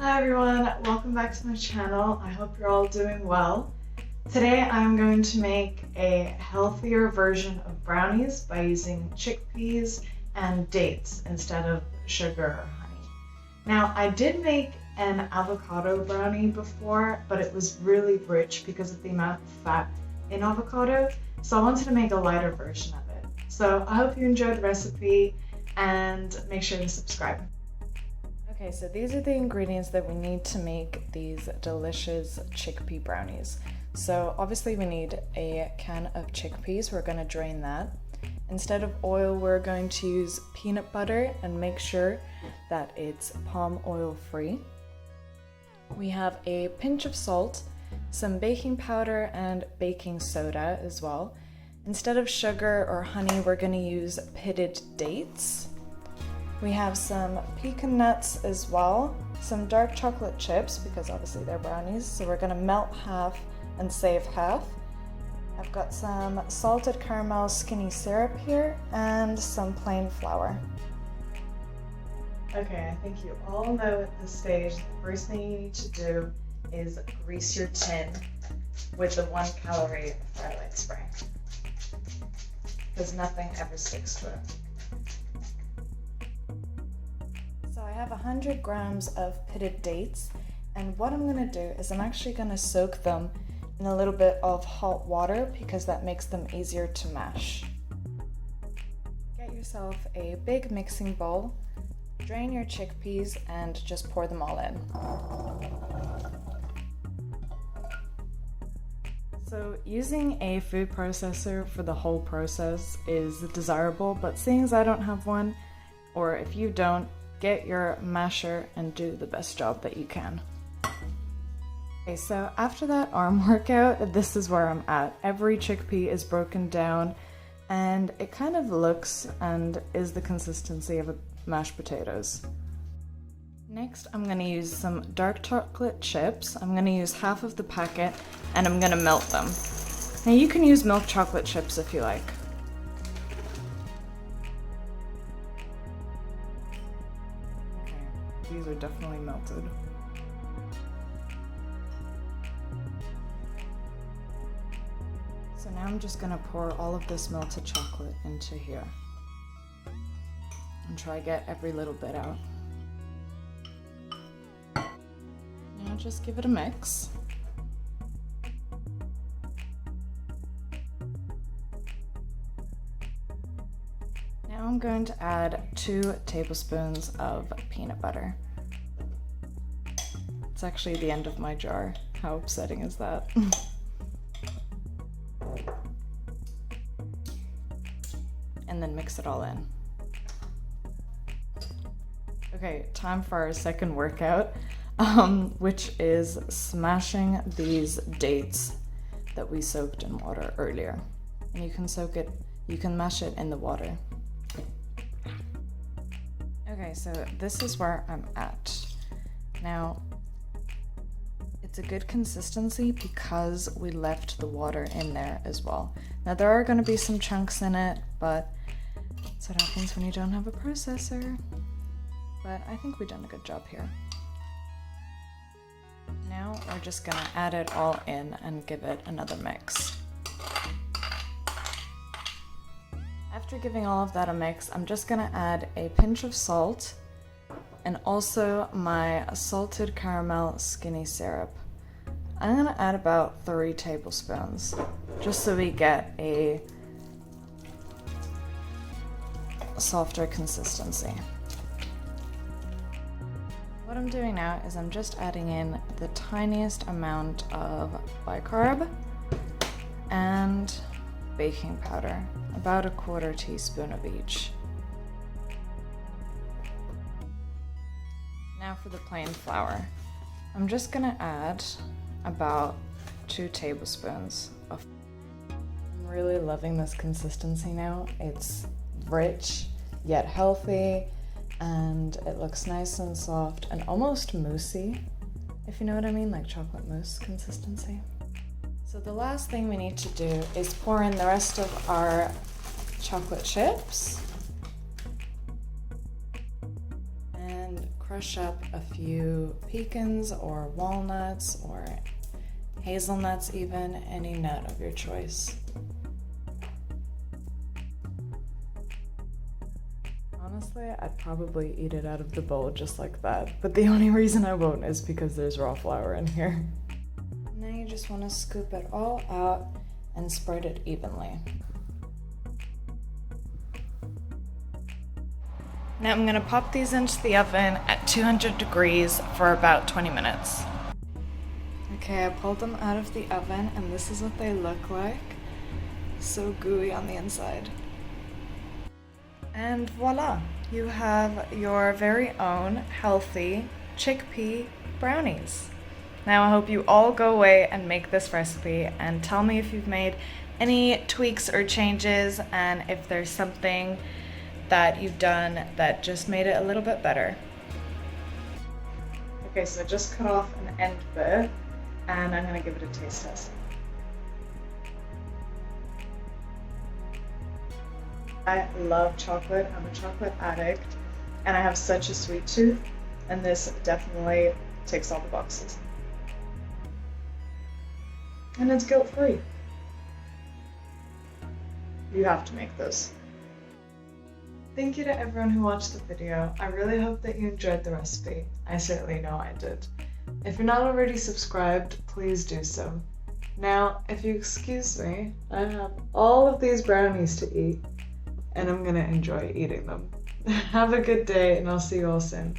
Hi everyone, welcome back to my channel. I hope you're all doing well. Today I'm going to make a healthier version of brownies by using chickpeas and dates instead of sugar or honey. Now I did make an avocado brownie before, but it was really rich because of the amount of fat in avocado, so I wanted to make a lighter version of it. So I hope you enjoyed the recipe and make sure to subscribe. Okay, so these are the ingredients that we need to make these delicious chickpea brownies. So obviously we need a can of chickpeas. We're going to drain that. Instead of oil, we're going to use peanut butter and make sure that it's palm oil free. We have a pinch of salt, some baking powder and baking soda as well. Instead of sugar or honey, we're going to use pitted dates. We have some pecan nuts as well, some dark chocolate chips because obviously they're brownies, so we're going to melt half and save half. I've got some salted caramel skinny syrup here and some plain flour. Okay, I think you all know at this stage the first thing you need to do is grease your tin with the 1 calorie garlic spray because nothing ever sticks to it. I have 100 grams of pitted dates, and what I'm going to do is I'm actually going to soak them in a little bit of hot water because that makes them easier to mash. Get yourself a big mixing bowl, drain your chickpeas and just pour them all in. So using a food processor for the whole process is desirable, but seeing as I don't have one, or if you don't, get your masher and do the best job that you can. Okay, so after that arm workout, this is where I'm at. Every chickpea is broken down and it kind of looks and is the consistency of mashed potatoes. Next, I'm going to use some dark chocolate chips. I'm going to use half of the packet and I'm going to melt them. Now you can use milk chocolate chips if you like. These are definitely melted. So now I'm just going to pour all of this melted chocolate into here and try to get every little bit out. Now just give it a mix. Now I'm going to add 2 tablespoons of peanut butter. It's actually the end of my jar. How upsetting is that? And then mix it all in. Okay, time for our second workout, which is smashing these dates that we soaked in water earlier. And you can mash it in the water. Okay, so this is where I'm at. Now, it's a good consistency because we left the water in there as well. Now there are going to be some chunks in it, but that's what happens when you don't have a processor. But I think we've done a good job here. Now we're just going to add it all in and give it another mix. After giving all of that a mix, I'm just going to add a pinch of salt and also my salted caramel skinny syrup. I'm going to add about 3 tablespoons just so we get a softer consistency. What I'm doing now is I'm just adding in the tiniest amount of bicarb and baking powder, about 1/4 teaspoon of each. Now for the plain flour. I'm just gonna add about 2 tablespoons of. I'm really loving this consistency now. It's rich yet healthy and it looks nice and soft and almost moussey, if you know what I mean, like chocolate mousse consistency. So the last thing we need to do is pour in the rest of our chocolate chips and crush up a few pecans or walnuts or hazelnuts even, any nut of your choice. Honestly, I'd probably eat it out of the bowl just like that, but the only reason I won't is because there's raw flour in here. Now you just want to scoop it all out and spread it evenly. Now I'm going to pop these into the oven at 200 degrees for about 20 minutes. Okay, I pulled them out of the oven and this is what they look like. So gooey on the inside. And voila, you have your very own healthy chickpea brownies. Now I hope you all go away and make this recipe and tell me if you've made any tweaks or changes and if there's something that you've done that just made it a little bit better. Okay, so I just cut off an end bit and I'm gonna give it a taste test. I love chocolate. I'm a chocolate addict and I have such a sweet tooth, and this definitely ticks all the boxes. And it's guilt-free. You have to make those. Thank you to everyone who watched the video. I really hope that you enjoyed the recipe. I certainly know I did. If you're not already subscribed, please do so. Now, if you excuse me, I have all of these brownies to eat, and I'm gonna enjoy eating them. Have a good day, and I'll see you all soon.